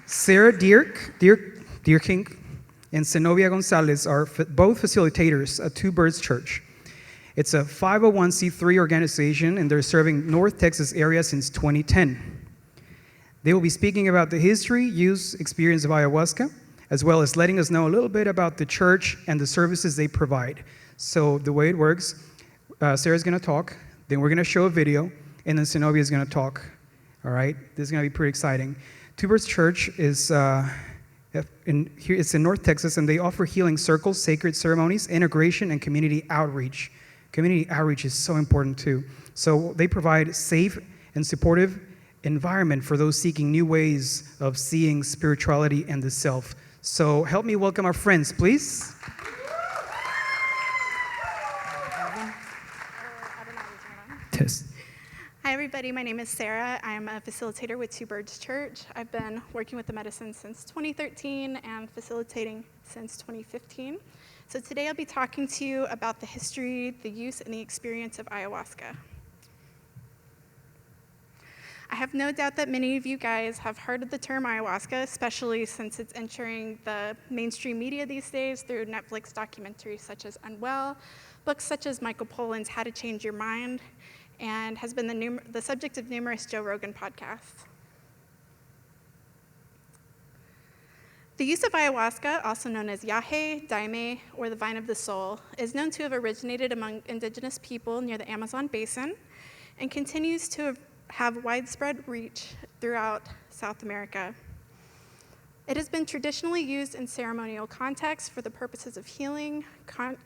Sarah Dierking and Zenobia Gonzalez are both facilitators at Two Birds Church. It's a 501c3 organization, and they're serving North Texas area since 2010. They will be speaking about the history, use, experience of ayahuasca, as well as letting us know a little bit about the church and the services they provide. So the way it works, Sarah's going to talk, then we're going to show a video, and then Zenobia is going to talk. All right? This is going to be pretty exciting. Two Birds Church is it's in North Texas, and they offer healing circles, sacred ceremonies, integration, and community outreach. Community outreach is so important too. So they provide safe and supportive environment for those seeking new ways of seeing spirituality and the self. So help me welcome our friends, please. Test. Hi, everybody. My name is Sarah. I'm a facilitator with Two Birds Church. I've been working with the medicine since 2013 and facilitating since 2015. So today I'll be talking to you about the history, the use, and the experience of ayahuasca. I have no doubt that many of you guys have heard of the term ayahuasca, especially since it's entering the mainstream media these days through Netflix documentaries such as Unwell, books such as Michael Pollan's How to Change Your Mind, and has been the subject of numerous Joe Rogan podcasts. The use of ayahuasca, also known as yahe, daime, or the vine of the soul, is known to have originated among indigenous people near the Amazon basin and continues to have widespread reach throughout South America. It has been traditionally used in ceremonial contexts for the purposes of healing,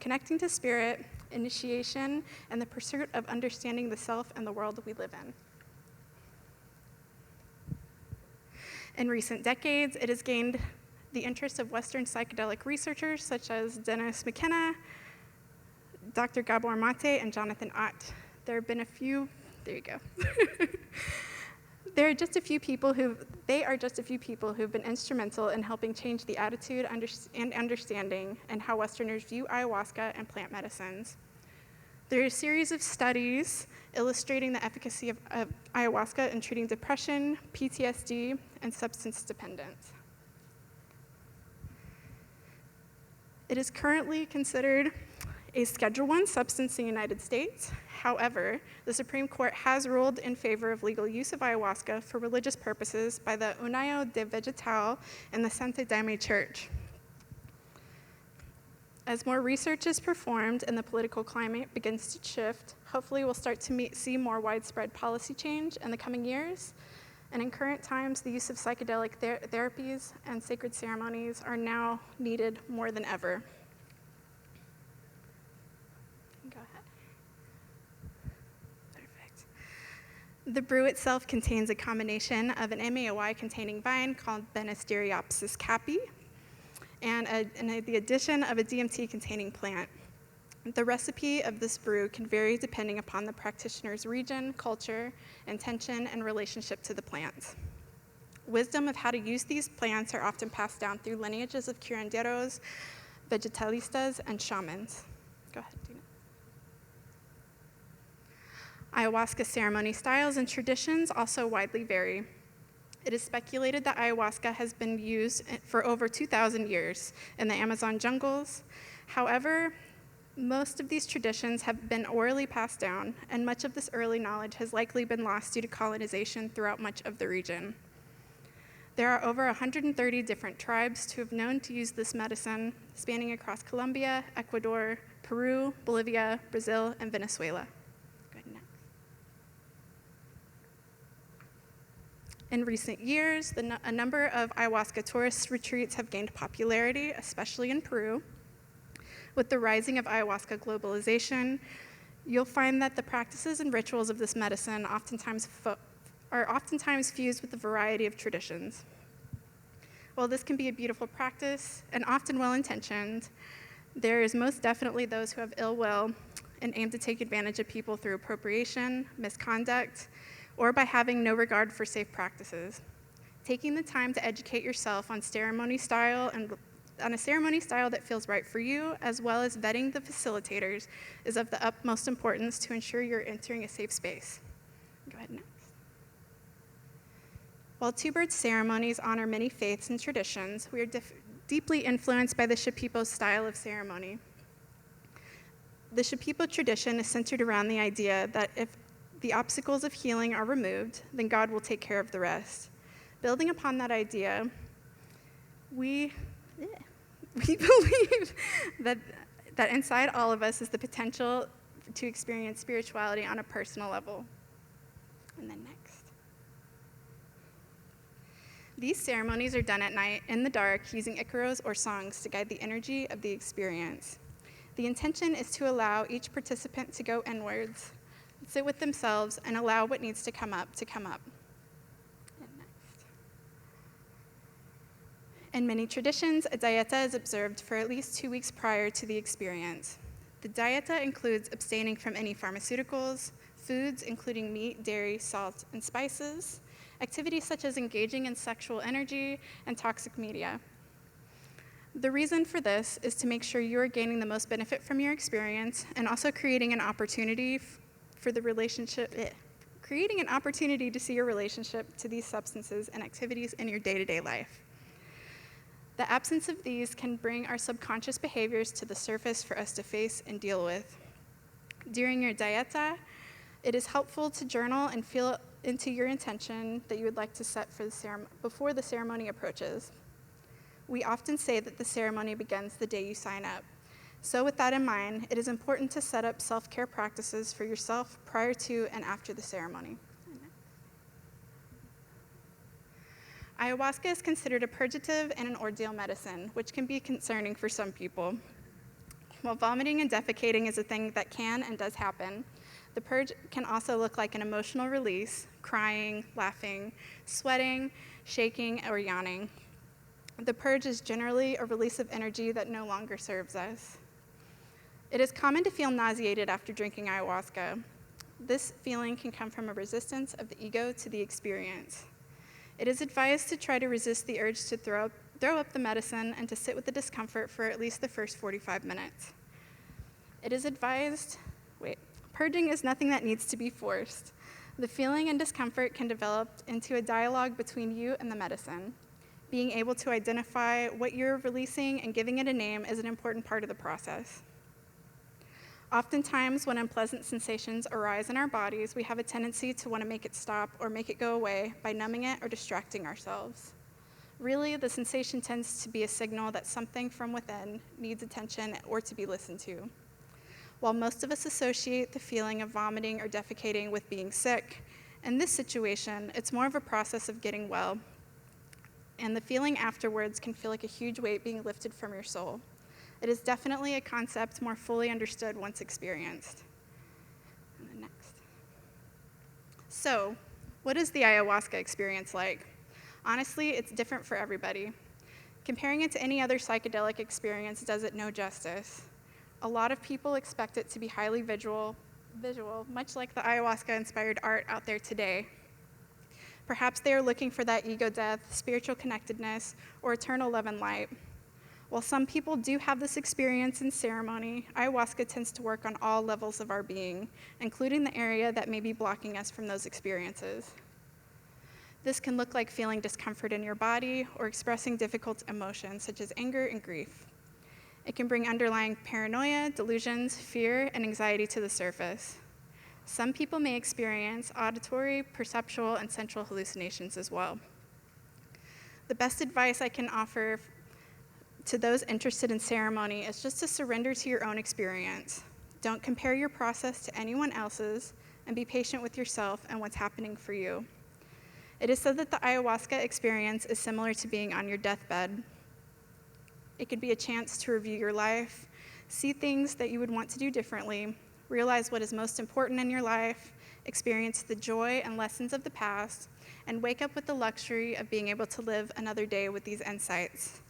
connecting to spirit, initiation, and the pursuit of understanding the self and the world we live in. In recent decades, it has gained the interest of Western psychedelic researchers such as Dennis McKenna, Dr. Gabor Mate, and Jonathan Ott. There are just a few people who've been instrumental in helping change the attitude and understanding and how Westerners view ayahuasca and plant medicines. There are a series of studies illustrating the efficacy of ayahuasca in treating depression, PTSD, and substance dependence. It is currently considered a Schedule I substance in the United States. However, the Supreme Court has ruled in favor of legal use of ayahuasca for religious purposes by the União de Vegetal and the Santa Daime Church. As more research is performed and the political climate begins to shift, hopefully we'll start to see more widespread policy change in the coming years. And in current times, the use of psychedelic therapies and sacred ceremonies are now needed more than ever. Go ahead. Perfect. The brew itself contains a combination of an MAOI-containing vine called Banisteriopsis caapi and the addition of a DMT-containing plant. The recipe of this brew can vary depending upon the practitioner's region, culture, intention, and relationship to the plants. Wisdom of how to use these plants are often passed down through lineages of curanderos, vegetalistas, and shamans. Go ahead, Dina. Ayahuasca ceremony styles and traditions also widely vary. It is speculated that ayahuasca has been used for over 2,000 years in the Amazon jungles. However, most of these traditions have been orally passed down, and much of this early knowledge has likely been lost due to colonization throughout much of the region. There are over 130 different tribes who have known to use this medicine, spanning across Colombia, Ecuador, Peru, Bolivia, Brazil, and Venezuela. Go ahead, next. In recent years, a number of ayahuasca tourist retreats have gained popularity, especially in Peru. With the rising of ayahuasca globalization, you'll find that the practices and rituals of this medicine are oftentimes fused with a variety of traditions. While this can be a beautiful practice and often well-intentioned, there is most definitely those who have ill will and aim to take advantage of people through appropriation, misconduct, or by having no regard for safe practices. Taking the time to educate yourself on ceremony style and on a ceremony style that feels right for you, as well as vetting the facilitators, is of the utmost importance to ensure you're entering a safe space. Go ahead next. While Two Birds ceremonies honor many faiths and traditions, we are deeply influenced by the Shipibo style of ceremony. The Shipibo tradition is centered around the idea that if the obstacles of healing are removed, then God will take care of the rest. Building upon that idea, we believe that inside all of us is the potential to experience spirituality on a personal level. And then next. These ceremonies are done at night in the dark using icaros or songs to guide the energy of the experience. The intention is to allow each participant to go inwards, sit with themselves, and allow what needs to come up to come up. And next. In many traditions, a dieta is observed for at least 2 weeks prior to the experience. The dieta includes abstaining from any pharmaceuticals, foods including meat, dairy, salt, and spices, activities such as engaging in sexual energy and toxic media. The reason for this is to make sure you are gaining the most benefit from your experience and also creating an opportunity for the relationship, creating an opportunity to see your relationship to these substances and activities in your day-to-day life. The absence of these can bring our subconscious behaviors to the surface for us to face and deal with. During your dieta, it is helpful to journal and feel into your intention that you would like to set for before the ceremony approaches. We often say that the ceremony begins the day you sign up. So with that in mind, it is important to set up self-care practices for yourself prior to and after the ceremony. Ayahuasca is considered a purgative and an ordeal medicine, which can be concerning for some people. While vomiting and defecating is a thing that can and does happen, the purge can also look like an emotional release, crying, laughing, sweating, shaking, or yawning. The purge is generally a release of energy that no longer serves us. It is common to feel nauseated after drinking ayahuasca. This feeling can come from a resistance of the ego to the experience. It is advised to try to resist the urge to throw up the medicine and to sit with the discomfort for at least the first 45 minutes. It is advised, purging is nothing that needs to be forced. The feeling and discomfort can develop into a dialogue between you and the medicine. Being able to identify what you're releasing and giving it a name is an important part of the process. Oftentimes, when unpleasant sensations arise in our bodies, we have a tendency to want to make it stop or make it go away by numbing it or distracting ourselves. Really, the sensation tends to be a signal that something from within needs attention or to be listened to. While most of us associate the feeling of vomiting or defecating with being sick, in this situation, it's more of a process of getting well, and the feeling afterwards can feel like a huge weight being lifted from your soul. It is definitely a concept more fully understood once experienced. And then next. So, what is the ayahuasca experience like? Honestly, it's different for everybody. Comparing it to any other psychedelic experience does it no justice. A lot of people expect it to be highly visual, much like the ayahuasca-inspired art out there today. Perhaps they are looking for that ego death, spiritual connectedness, or eternal love and light. While some people do have this experience in ceremony, ayahuasca tends to work on all levels of our being, including the area that may be blocking us from those experiences. This can look like feeling discomfort in your body or expressing difficult emotions such as anger and grief. It can bring underlying paranoia, delusions, fear, and anxiety to the surface. Some people may experience auditory, perceptual, and sensual hallucinations as well. The best advice I can offer to those interested in ceremony is just to surrender to your own experience. Don't compare your process to anyone else's, and be patient with yourself and what's happening for you. It is said that the ayahuasca experience is similar to being on your deathbed. It could be a chance to review your life, see things that you would want to do differently, realize what is most important in your life, experience the joy and lessons of the past, and wake up with the luxury of being able to live another day with these insights.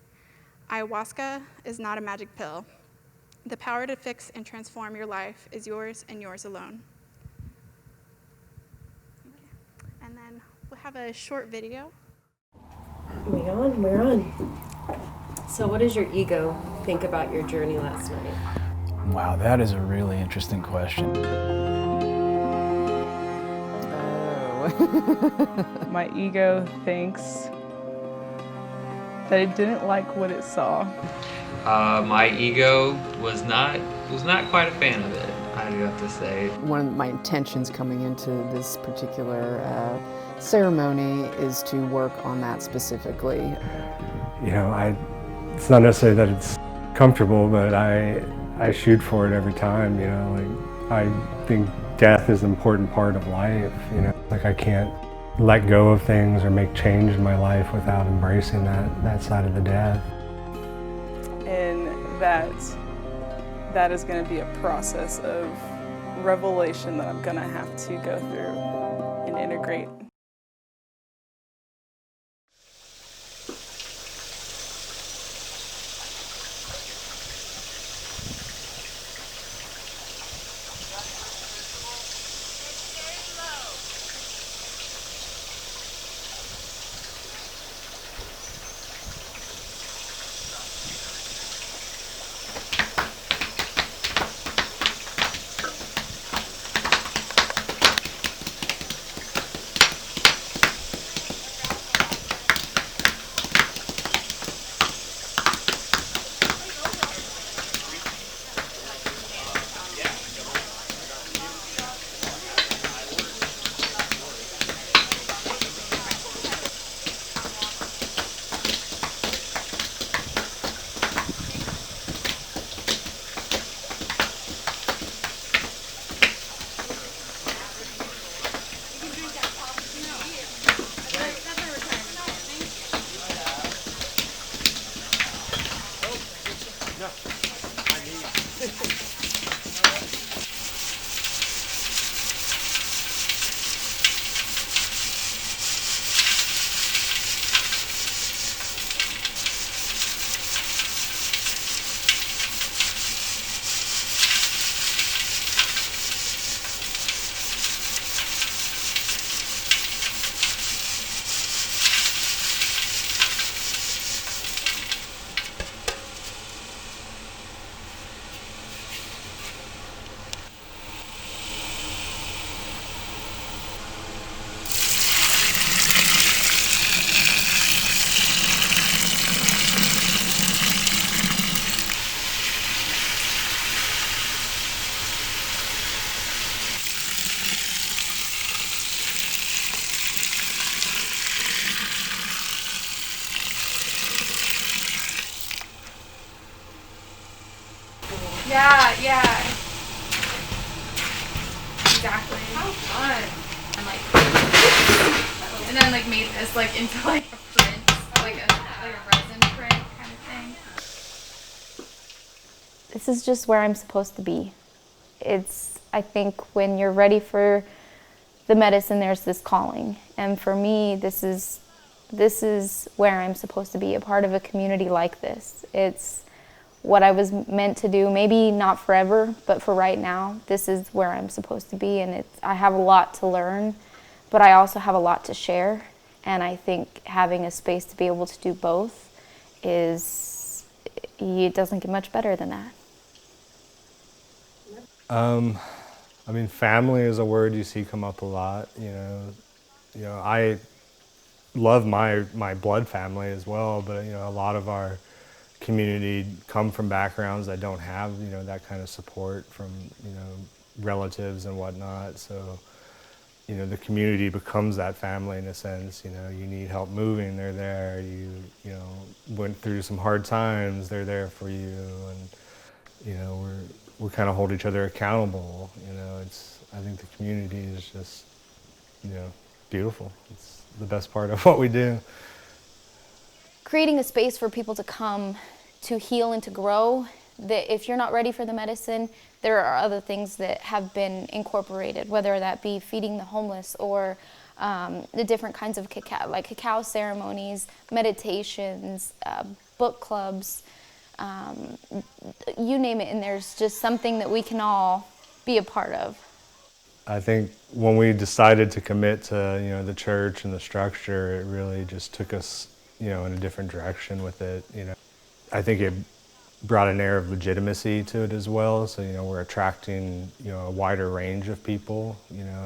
Ayahuasca is not a magic pill. The power to fix and transform your life is yours and yours alone. And then we'll have a short video. We're on. So what does your ego think about your journey last night? Wow, that is a really interesting question. Oh. My ego thinks that it didn't like what it saw. My ego was not quite a fan of it, I do have to say. One of my intentions coming into this particular ceremony is to work on that specifically. You know, it's not necessarily that it's comfortable, but I shoot for it every time, you know. Like, I think death is an important part of life, you know. Like, I can't let go of things or make change in my life without embracing that side of the death. And that is going to be a process of revelation that I'm going to have to go through and integrate. Yeah. Exactly. How fun. And then made this into a print, like a resin print kind of thing. This is just where I'm supposed to be. I think when you're ready for the medicine, there's this calling. And for me, this is where I'm supposed to be, a part of a community like this. It's what I was meant to do, maybe not forever, but for right now, this is where I'm supposed to be. And I have a lot to learn, but I also have a lot to share. And I think having a space to be able to do both it doesn't get much better than that. I mean, family is a word you see come up a lot, you know. I love my blood family as well, but a lot of our community come from backgrounds that don't have that kind of support from relatives and whatnot. So the community becomes that family in a sense. You need help moving, they're there. You went through some hard times, they're there for you, and we kind of hold each other accountable. I think the community is just beautiful. It's the best part of what we do. Creating a space for people to come to heal and to grow, that if you're not ready for the medicine, there are other things that have been incorporated, whether that be feeding the homeless or the different kinds of cacao ceremonies, meditations, book clubs, you name it, and there's just something that we can all be a part of. I think when we decided to commit to the church and the structure, it really just took us in a different direction with it. I think it brought an air of legitimacy to it as well. So, we're attracting, a wider range of people.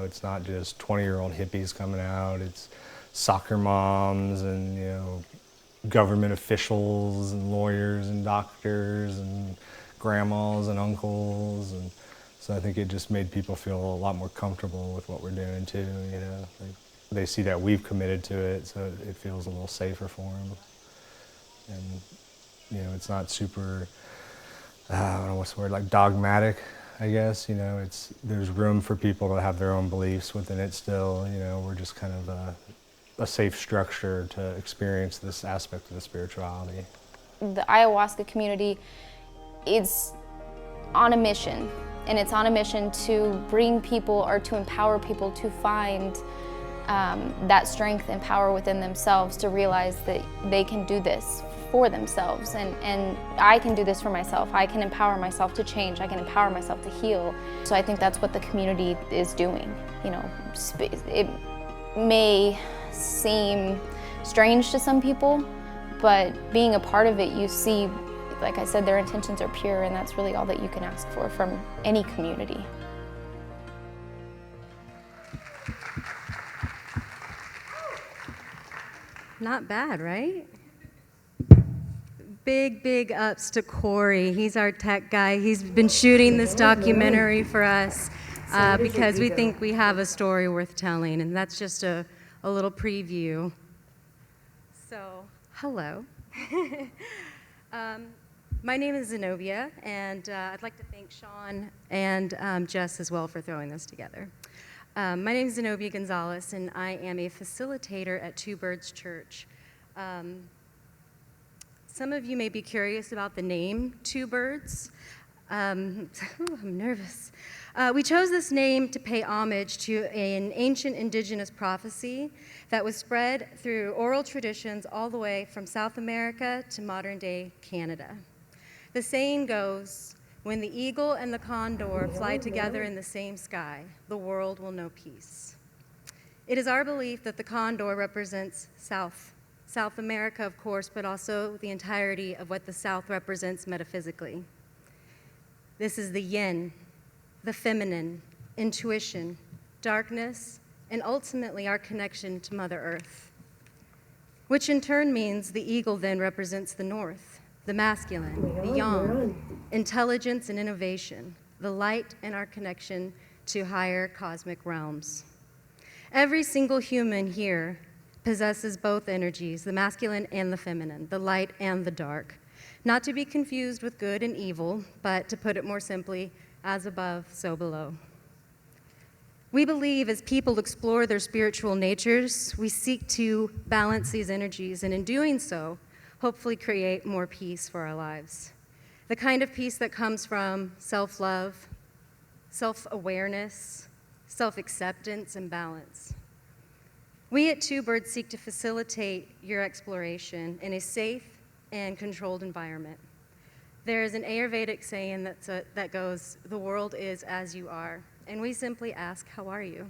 It's not just 20-year-old hippies coming out. It's soccer moms and, government officials and lawyers and doctors and grandmas and uncles. And so I think it just made people feel a lot more comfortable with what we're doing too, Like they see that we've committed to it, so it feels a little safer for them. And it's not super, I don't know what's the word, like dogmatic, I guess. There's room for people to have their own beliefs within it still. We're just kind of a safe structure to experience this aspect of the spirituality. The ayahuasca community is on a mission, and it's on a mission to bring people or to empower people to find that strength and power within themselves, to realize that they can do this for themselves, and I can do this for myself. I can empower myself to change. I can empower myself to heal. So I think that's what the community is doing. It may seem strange to some people, but being a part of it, you see, like I said, their intentions are pure, and that's really all that you can ask for from any community. Not bad, right? Big ups to Corey. He's our tech guy. He's been shooting this documentary for us because we think we have a story worth telling, and that's just a little preview. So, hello. My name is Zenobia, and I'd like to thank Sean and Jess as well for throwing this together. My name is Zenobia Gonzalez, and I am a facilitator at Two Birds Church. Some of you may be curious about the name Two Birds. I'm nervous. We chose this name to pay homage to an ancient indigenous prophecy that was spread through oral traditions all the way from South America to modern-day Canada. The saying goes, when the eagle and the condor fly together in the same sky, the world will know peace. It is our belief that the condor represents South America, of course, but also the entirety of what the South represents metaphysically. This is the yin, the feminine, intuition, darkness, and ultimately our connection to Mother Earth, which in turn means the eagle then represents the North, the masculine, the yang, intelligence and innovation, the light and our connection to higher cosmic realms. Every single human here possesses both energies, the masculine and the feminine, the light and the dark. Not to be confused with good and evil, but to put it more simply, as above, so below. We believe as people explore their spiritual natures, we seek to balance these energies, and in doing so, hopefully create more peace for our lives. The kind of peace that comes from self-love, self-awareness, self-acceptance, and balance. We at Two Birds seek to facilitate your exploration in a safe and controlled environment. There is an Ayurvedic saying that goes, the world is as you are, and we simply ask, how are you?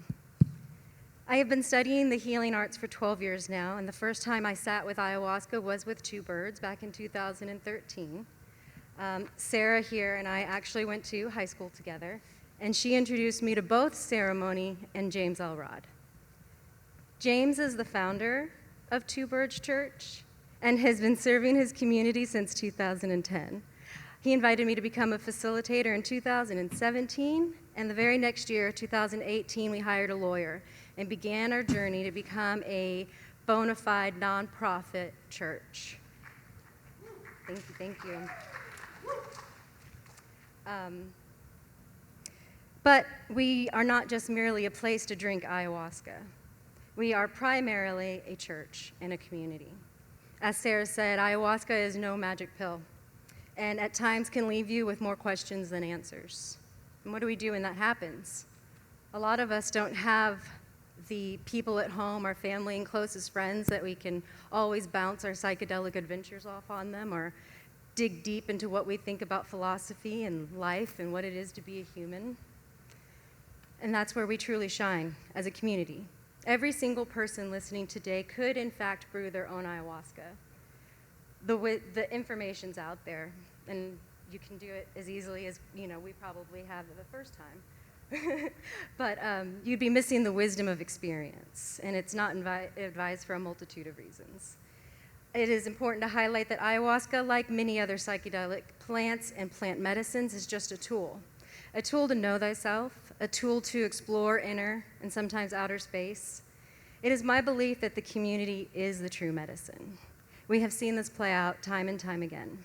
I have been studying the healing arts for 12 years now, and the first time I sat with ayahuasca was with Two Birds back in 2013. Sarah here and I actually went to high school together, and she introduced me to both Ceremony and James Elrod. James is the founder of Two Birds Church and has been serving his community since 2010. He invited me to become a facilitator in 2017, and the very next year, 2018, we hired a lawyer and began our journey to become a bona fide nonprofit church. Thank you. But we are not just merely a place to drink ayahuasca. We are primarily a church and a community. As Sarah said, ayahuasca is no magic pill, and at times can leave you with more questions than answers. And what do we do when that happens? A lot of us don't have the people at home, our family and closest friends, that we can always bounce our psychedelic adventures off on them or dig deep into what we think about philosophy and life and what it is to be a human. And that's where we truly shine as a community. Every single person listening today could, in fact, brew their own ayahuasca. the information's out there, and you can do it as easily as we probably have the first time. But you'd be missing the wisdom of experience, and it's not advised for a multitude of reasons. It is important to highlight that ayahuasca, like many other psychedelic plants and plant medicines, is just a tool to know thyself, a tool to explore inner and sometimes outer space. It is my belief that the community is the true medicine. We have seen this play out time and time again.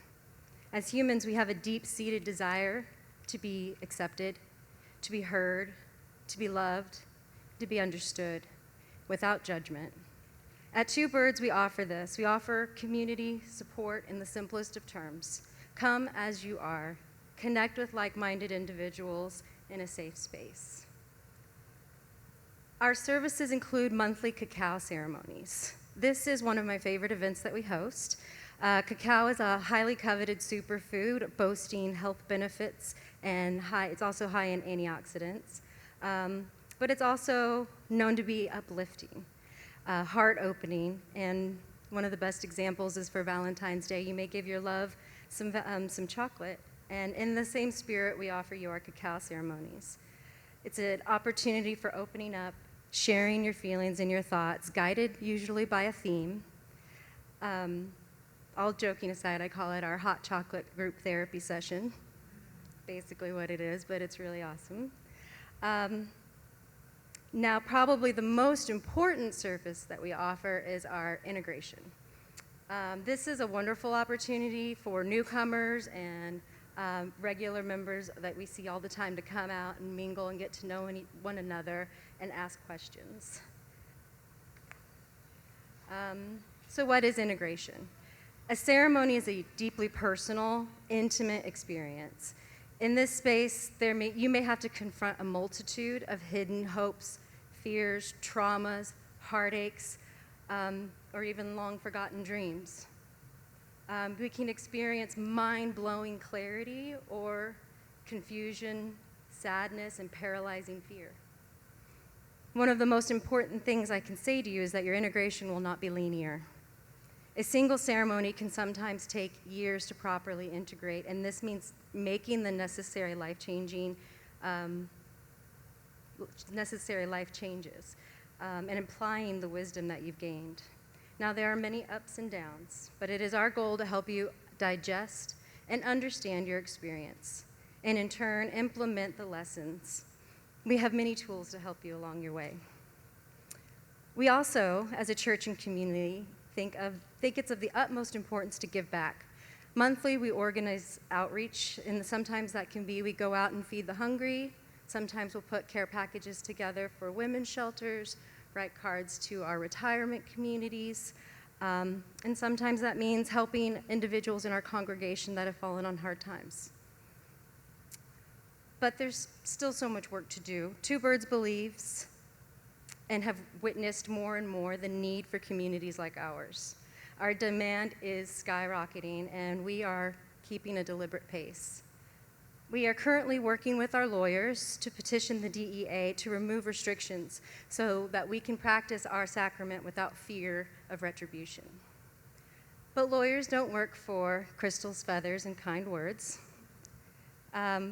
As humans, we have a deep-seated desire to be accepted, to be heard, to be loved, to be understood, without judgment. At Two Birds, we offer this. We offer community support in the simplest of terms. Come as you are. Connect with like-minded individuals in a safe space. Our services include monthly cacao ceremonies. This is one of my favorite events that we host. Cacao is a highly coveted superfood boasting health benefits, and it's also high in antioxidants. But it's also known to be uplifting, heart-opening, and one of the best examples is for Valentine's Day. You may give your love some chocolate, and in the same spirit, we offer you our cacao ceremonies. It's an opportunity for opening up, sharing your feelings and your thoughts, guided usually by a theme. All joking aside, I call it our hot chocolate group therapy session. Basically what it is, but it's really awesome. Now, probably the most important service that we offer is our integration. This is a wonderful opportunity for newcomers and regular members that we see all the time to come out and mingle and get to know one another and ask questions. So what is integration? A ceremony is a deeply personal, intimate experience. In this space, you may have to confront a multitude of hidden hopes, fears, traumas, heartaches, or even long-forgotten dreams. We can experience mind-blowing clarity or confusion, sadness, and paralyzing fear. One of the most important things I can say to you is that your integration will not be linear. A single ceremony can sometimes take years to properly integrate, and this means making the necessary life changes and applying the wisdom that you've gained. Now, there are many ups and downs, but it is our goal to help you digest and understand your experience, and in turn, implement the lessons. We have many tools to help you along your way. We also, as a church and community, think it's of the utmost importance to give back. Monthly, we organize outreach, and sometimes that can be we go out and feed the hungry. Sometimes we'll put care packages together for women's shelters, write cards to our retirement communities, and sometimes that means helping individuals in our congregation that have fallen on hard times. But there's still so much work to do. Two Birds believes and have witnessed more and more the need for communities like ours. Our demand is skyrocketing, and we are keeping a deliberate pace. We are currently working with our lawyers to petition the DEA to remove restrictions so that we can practice our sacrament without fear of retribution. But lawyers don't work for crystals, feathers, and kind words.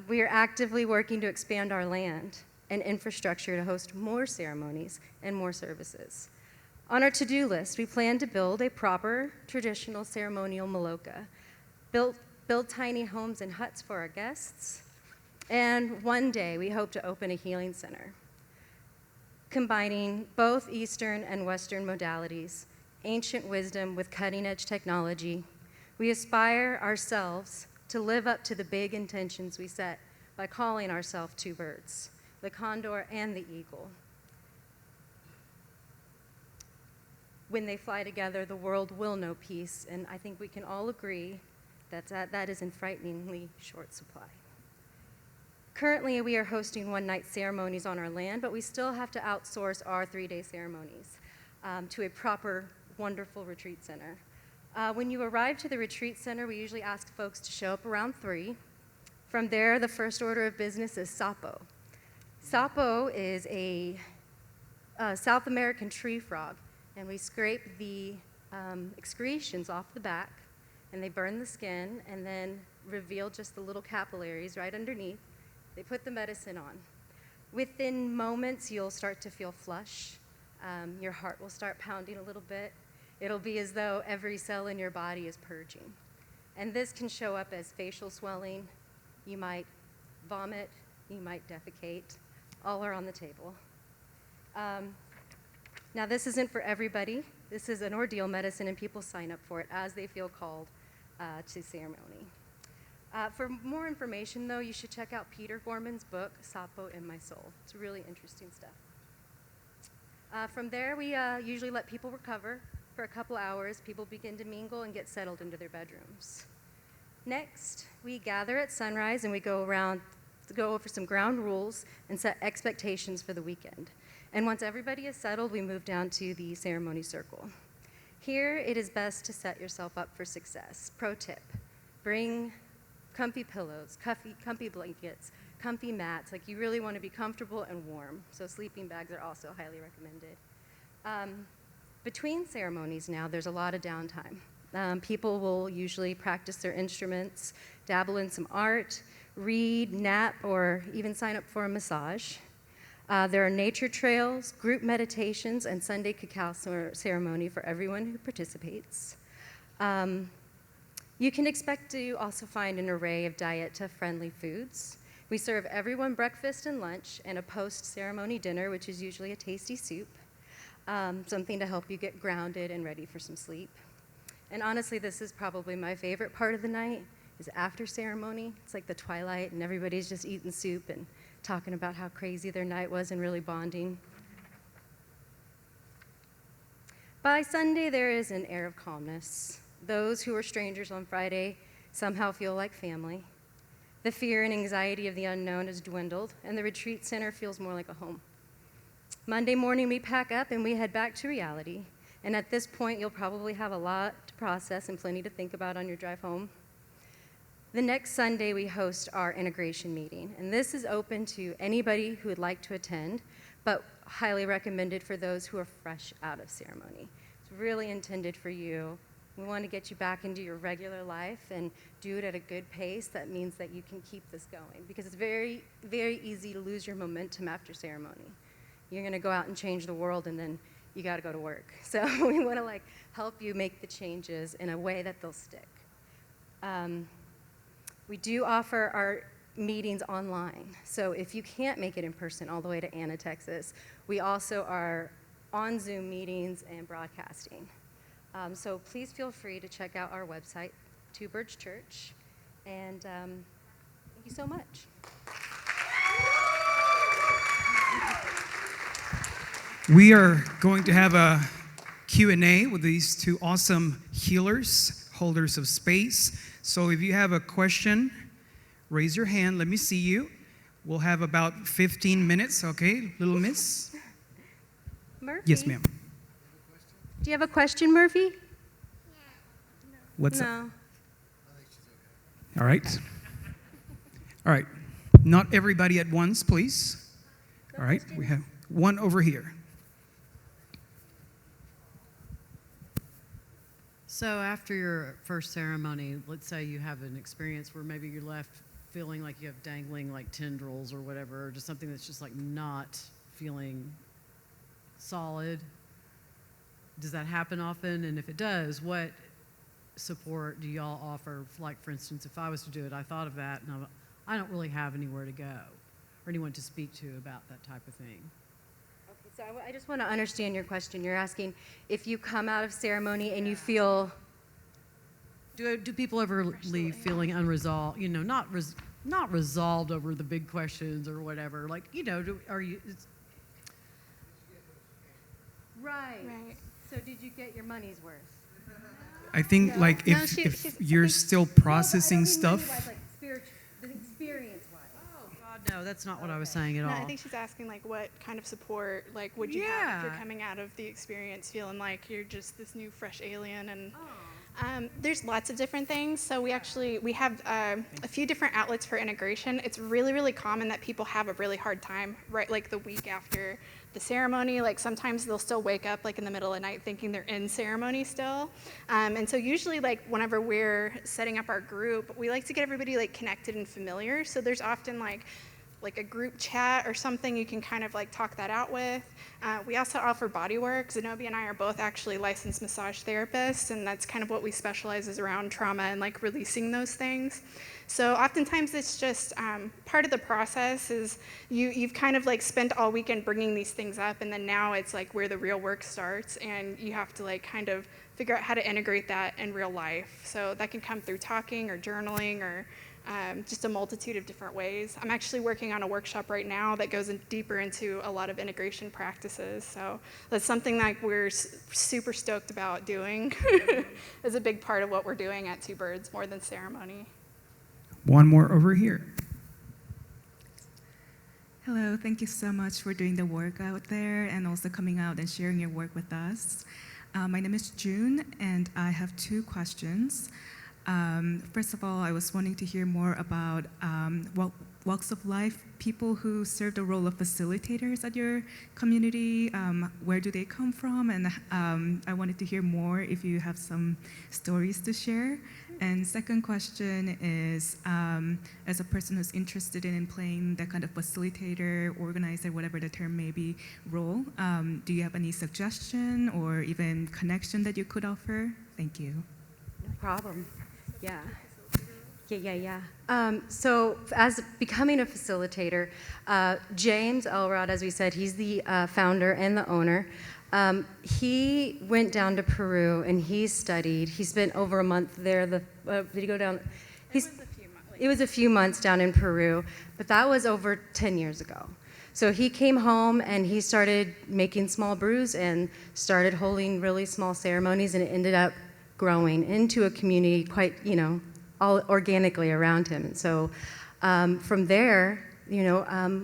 We are actively working to expand our land and infrastructure to host more ceremonies and more services. On our to-do list, we plan to build a proper traditional ceremonial maloka, build tiny homes and huts for our guests, and one day we hope to open a healing center, combining both Eastern and Western modalities, ancient wisdom with cutting-edge technology. We aspire ourselves to live up to the big intentions we set by calling ourselves Two Birds, the condor and the eagle. When they fly together, the world will know peace, and I think we can all agree that is in frighteningly short supply. Currently, we are hosting one-night ceremonies on our land, but we still have to outsource our 3-day ceremonies to a proper, wonderful retreat center. When you arrive to the retreat center, we usually ask folks to show up around 3. From there, the first order of business is sapo. Sapo is a South American tree frog, and we scrape the excretions off the back, and they burn the skin and then reveal just the little capillaries right underneath. They put the medicine on. Within moments, you'll start to feel flush. Your heart will start pounding a little bit. It'll be as though every cell in your body is purging. And this can show up as facial swelling. You might vomit, you might defecate. All are on the table. Now, this isn't for everybody. This is an ordeal medicine, and people sign up for it as they feel called to ceremony. For more information, though, you should check out Peter Gorman's book, Sapo in My Soul. It's really interesting stuff. From there, we usually let people recover for a couple hours. People begin to mingle and get settled into their bedrooms. Next, we gather at sunrise and we go around to go over some ground rules and set expectations for the weekend. And once everybody is settled, we move down to the ceremony circle. Here, it is best to set yourself up for success. Pro tip, bring comfy pillows, comfy blankets, comfy mats. Like, you really want to be comfortable and warm. So sleeping bags are also highly recommended. Between ceremonies now, there's a lot of downtime. People will usually practice their instruments, dabble in some art, read, nap, or even sign up for a massage. There are nature trails, group meditations, and Sunday cacao ceremony for everyone who participates. You can expect to also find an array of diet-friendly foods. We serve everyone breakfast and lunch and a post-ceremony dinner, which is usually a tasty soup, something to help you get grounded and ready for some sleep. And honestly, this is probably my favorite part of the night, is after ceremony. It's like the twilight, and everybody's just eating soup and talking about how crazy their night was and really bonding. By Sunday, there is an air of calmness. Those who were strangers on Friday somehow feel like family. The fear and anxiety of the unknown has dwindled, and the retreat center feels more like a home. Monday morning, we pack up and we head back to reality. And at this point, you'll probably have a lot to process and plenty to think about on your drive home. The next Sunday, we host our integration meeting, and this is open to anybody who would like to attend, but highly recommended for those who are fresh out of ceremony. It's really intended for you. We want to get you back into your regular life and do it at a good pace. That means that you can keep this going, because it's very, very easy to lose your momentum after ceremony. You're going to go out and change the world, and then you got to go to work. So we want to help you make the changes in a way that they'll stick. We do offer our meetings online. So if you can't make it in person all the way to Anna, Texas, we also are on Zoom meetings and broadcasting. So please feel free to check out our website, Two Birds Church. And thank you so much. We are going to have a Q&A with these two awesome healers, holders of space. So if you have a question, raise your hand. Let me see you. We'll have about 15 minutes, okay, little miss? Murphy? Yes, ma'am. Do you have a question, Murphy? What's up? No. All right. All right. Not everybody at once, please. All right. We have one over here. So after your first ceremony, let's say you have an experience where maybe you're left feeling like you have dangling like tendrils or whatever, or just something that's just like not feeling solid. Does that happen often? And if it does, what support do y'all offer? Like, for instance, if I was to do it, I thought of that, and I don't really have anywhere to go or anyone to speak to about that type of thing. So I just want to understand your question. You're asking if you come out of ceremony and you feel... Do people ever leave feeling unresolved, not resolved over the big questions or whatever? Like, are you... Right. So did you get your money's worth? I think, if you're still processing stuff... The experience-wise. Oh, God, no, that's not what I was saying at all. I think she's asking, what kind of support, would you have if you're coming out of the experience feeling like you're just this new, fresh alien and There's lots of different things. So we have a few different outlets for integration. It's really, really common that people have a really hard time, right? Like the week after the ceremony, like sometimes they'll still wake up like in the middle of the night thinking they're in ceremony still. And so usually like whenever we're setting up our group, we like to get everybody like connected and familiar. So there's often like a group chat or something you can kind of like talk that out with. We also offer Bodywork. Zenobia and I are both actually licensed massage therapists, and that's kind of what we specialize is around trauma and like releasing those things. So oftentimes it's just part of the process is you've kind of like spent all weekend bringing these things up, and then now it's like where the real work starts, and you have to like kind of figure out how to integrate that in real life. So that can come through talking or journaling or just a multitude of different ways. I'm actually working on a workshop right now that goes deeper into a lot of integration practices. So that's something that we're super stoked about doing. It's a big part of what we're doing at Two Birds, more than ceremony. One more over here. Hello, thank you so much for doing the work out there and also coming out and sharing your work with us. My name is June, and I have 2 questions. First of all, I was wanting to hear more about what walks of life, people who serve the role of facilitators at your community, where do they come from? And I wanted to hear more if you have some stories to share. And second question is, as a person who's interested in playing that kind of facilitator, organizer, whatever the term may be, role, do you have any suggestion or even connection that you could offer? Thank you. No problem. Yeah. So as becoming a facilitator, James Elrod, as we said, he's the founder and the owner. He went down to Peru and he studied. He spent over a month there. Did he go down? It was a few months down in Peru, but that was over 10 years ago. So he came home and he started making small brews and started holding really small ceremonies, and it ended up growing into a community quite, all organically around him. And so from there,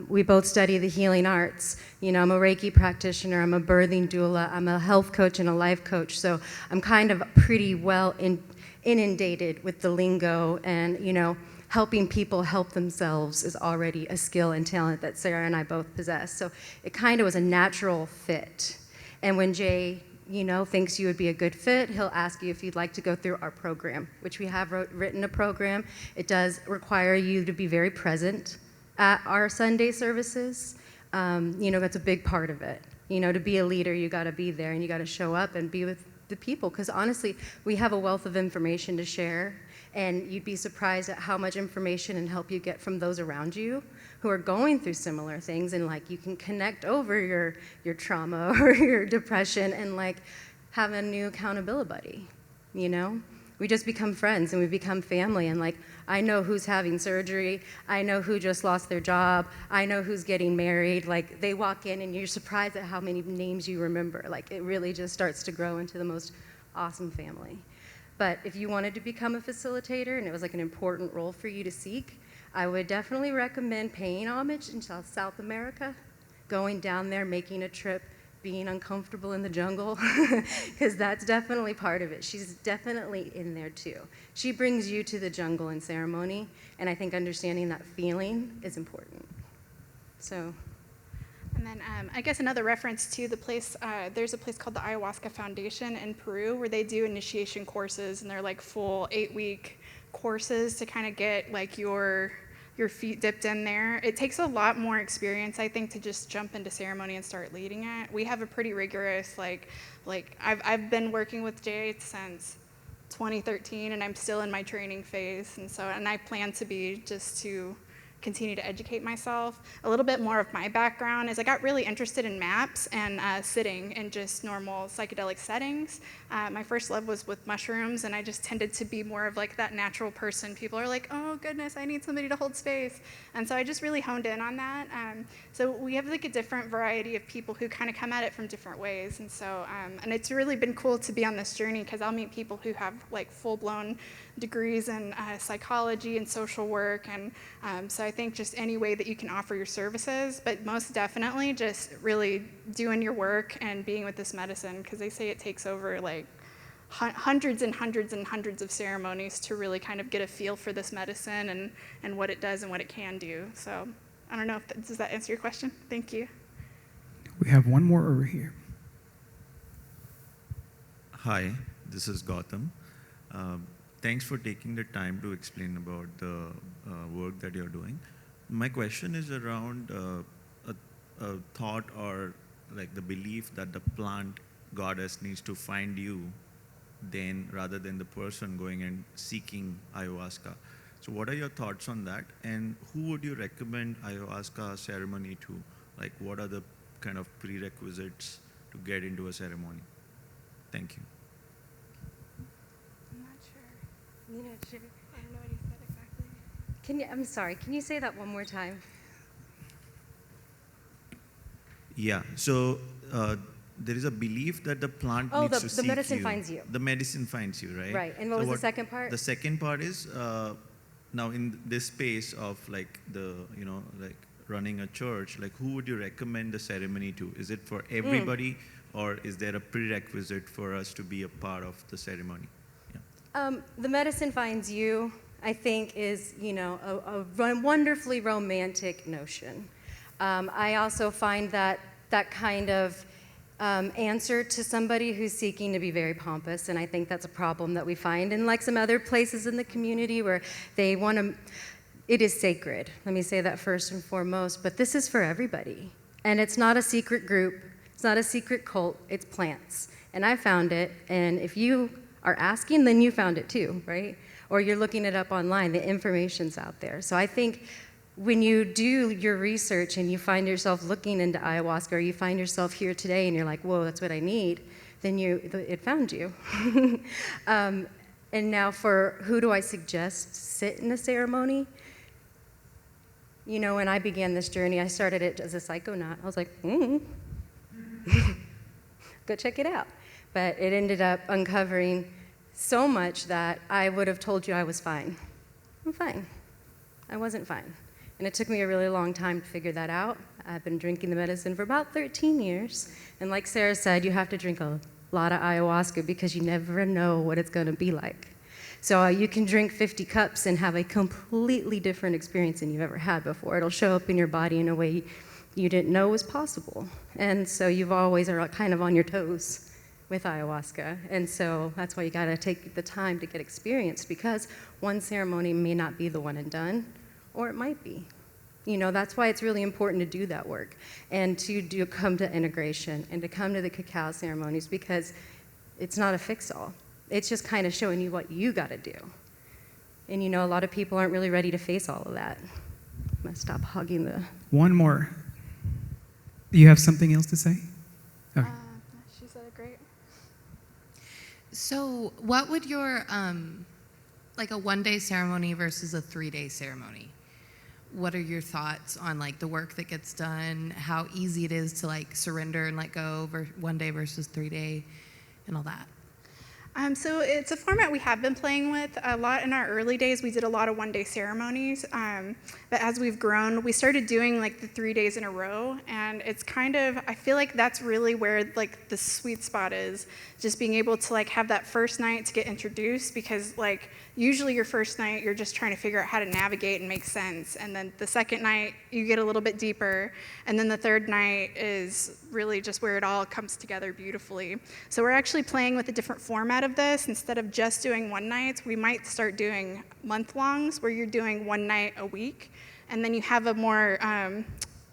we both study the healing arts. I'm a Reiki practitioner, I'm a birthing doula, I'm a health coach and a life coach. So I'm kind of pretty well inundated with the lingo, and, helping people help themselves is already a skill and talent that Sarah and I both possess. So it kind of was a natural fit. And when Jay thinks you would be a good fit, he'll ask you if you'd like to go through our program, which we have written a program. It does require you to be very present at our Sunday services. That's a big part of it. To be a leader, you got to be there and you got to show up and be with the people, because honestly, we have a wealth of information to share, and you'd be surprised at how much information and help you get from those around you who are going through similar things, and like you can connect over your trauma or your depression and like have a new accountability buddy. We just become friends and we become family, and like I know who's having surgery, I know who just lost their job, I know who's getting married. Like they walk in and you're surprised at how many names you remember. Like it really just starts to grow into the most awesome family. But if you wanted to become a facilitator and it was like an important role for you to seek, I would definitely recommend paying homage in South America, going down there, making a trip, being uncomfortable in the jungle, because that's definitely part of it. She's definitely in there too. She brings you to the jungle in ceremony, and I think understanding that feeling is important. So. And then I guess another reference to the place, there's a place called the Ayahuasca Foundation in Peru where they do initiation courses, and they're like full 8-week courses to kind of get like your feet dipped in there. It takes a lot more experience, I think, to just jump into ceremony and start leading it. We have a pretty rigorous, like I've been working with Jay since 2013, and I'm still in my training phase, and I plan to be just to continue to educate myself. A little bit more of my background is I got really interested in maps and sitting in just normal psychedelic settings. My first love was with mushrooms, and I just tended to be more of like that natural person. People are like, oh goodness, I need somebody to hold space. And so I just really honed in on that. So we have like a different variety of people who kind of come at it from different ways. And so, and it's really been cool to be on this journey, because I'll meet people who have like full-blown degrees in psychology and social work, and so I think just any way that you can offer your services, but most definitely just really doing your work and being with this medicine, because they say it takes over like hundreds and hundreds and hundreds of ceremonies to really kind of get a feel for this medicine and what it does and what it can do. So I don't know if does that answer your question? Thank you. We have one more over here. Hi, this is Gautam. Thanks for taking the time to explain about the work that you're doing. My question is around a thought or like the belief that the plant goddess needs to find you then rather than the person going and seeking ayahuasca. So what are your thoughts on that? And who would you recommend ayahuasca ceremony to? Like what are the kind of prerequisites to get into a ceremony? Thank you. I'm not sure. You're not sure? I don't know what he said exactly. I'm sorry, can you say that one more time? Yeah, so there is a belief that the plant needs to seek you. The medicine finds you. The medicine finds you, right? Right, and what was the second part? The second part is, now in this space of like the, like running a church, like who would you recommend the ceremony to? Is it for everybody or is there a prerequisite for us to be a part of the ceremony? Yeah. The medicine finds you, I think, is, a wonderfully romantic notion. I also find that kind of answer to somebody who's seeking to be very pompous, and I think that's a problem that we find in like some other places in the community where they want to, it is sacred. Let me say that first and foremost, but this is for everybody. And it's not a secret group, it's not a secret cult, it's plants. And I found it, and if you are asking, then you found it too, right? Or you're looking it up online, the information's out there. So I think when you do your research and you find yourself looking into ayahuasca, or you find yourself here today and you're like, whoa, that's what I need, then it found you. And now for who do I suggest sit in a ceremony? When I began this journey, I started it as a psychonaut. I was like, go check it out. But it ended up uncovering so much that I would have told you I was fine. I'm fine. I wasn't fine. And it took me a really long time to figure that out. I've been drinking the medicine for about 13 years. And like Sarah said, you have to drink a lot of ayahuasca because you never know what it's going to be like. So you can drink 50 cups and have a completely different experience than you've ever had before. It'll show up in your body in a way you didn't know was possible. And so you've always are kind of on your toes with ayahuasca. And so that's why you got to take the time to get experienced, because one ceremony may not be the one and done, or it might be. That's why it's really important to do that work and to come to integration and to come to the cacao ceremonies, because it's not a fix-all. It's just kind of showing you what you got to do. And a lot of people aren't really ready to face all of that. I'm going to stop hogging the... One more. Do you have something else to say? Okay. She said it great. So what would your, like a one-day ceremony versus a 3-day ceremony? What are your thoughts on like the work that gets done, how easy it is to like surrender and let go 1 day versus 3-day and all that? So it's a format we have been playing with a lot. In our early days, we did a lot of one-day ceremonies, but as we've grown, we started doing like the 3 days in a row, and it's kind of, I feel like that's really where like the sweet spot is, just being able to like have that first night to get introduced, because like usually your first night, you're just trying to figure out how to navigate and make sense, and then the second night, you get a little bit deeper, and then the third night is really just where it all comes together beautifully. So we're actually playing with a different format of this. Instead of just doing one night, we might start doing month-longs where you're doing one night a week, and then you have a more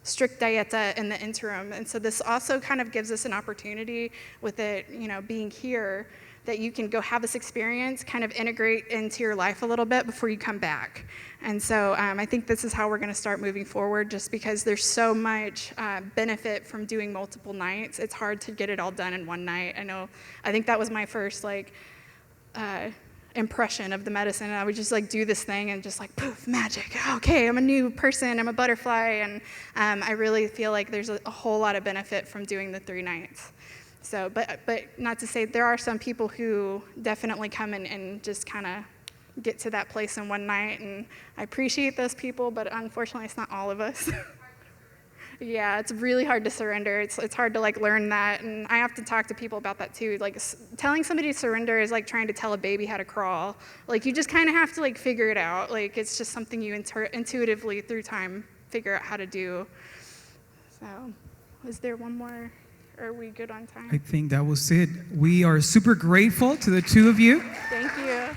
strict dieta in the interim. And so this also kind of gives us an opportunity with it, being here, that you can go have this experience, kind of integrate into your life a little bit before you come back. And so I think this is how we're going to start moving forward, just because there's so much benefit from doing multiple nights. It's hard to get it all done in one night. I think that was my first impression of the medicine. And I would just do this thing and just poof, magic. Okay, I'm a new person, I'm a butterfly. And I really feel like there's a whole lot of benefit from doing the 3 nights. So, but not to say, there are some people who definitely come in and just kind of get to that place in one night, and I appreciate those people, but unfortunately it's not all of us. Yeah, it's really hard to surrender. It's hard to like learn that, and I have to talk to people about that too. Like telling somebody to surrender is like trying to tell a baby how to crawl. Like you just kind of have to like figure it out. Like it's just something you intuitively through time figure out how to do. So, is there one more? Are we good on time? I think that was it. We are super grateful to the two of you. Thank you.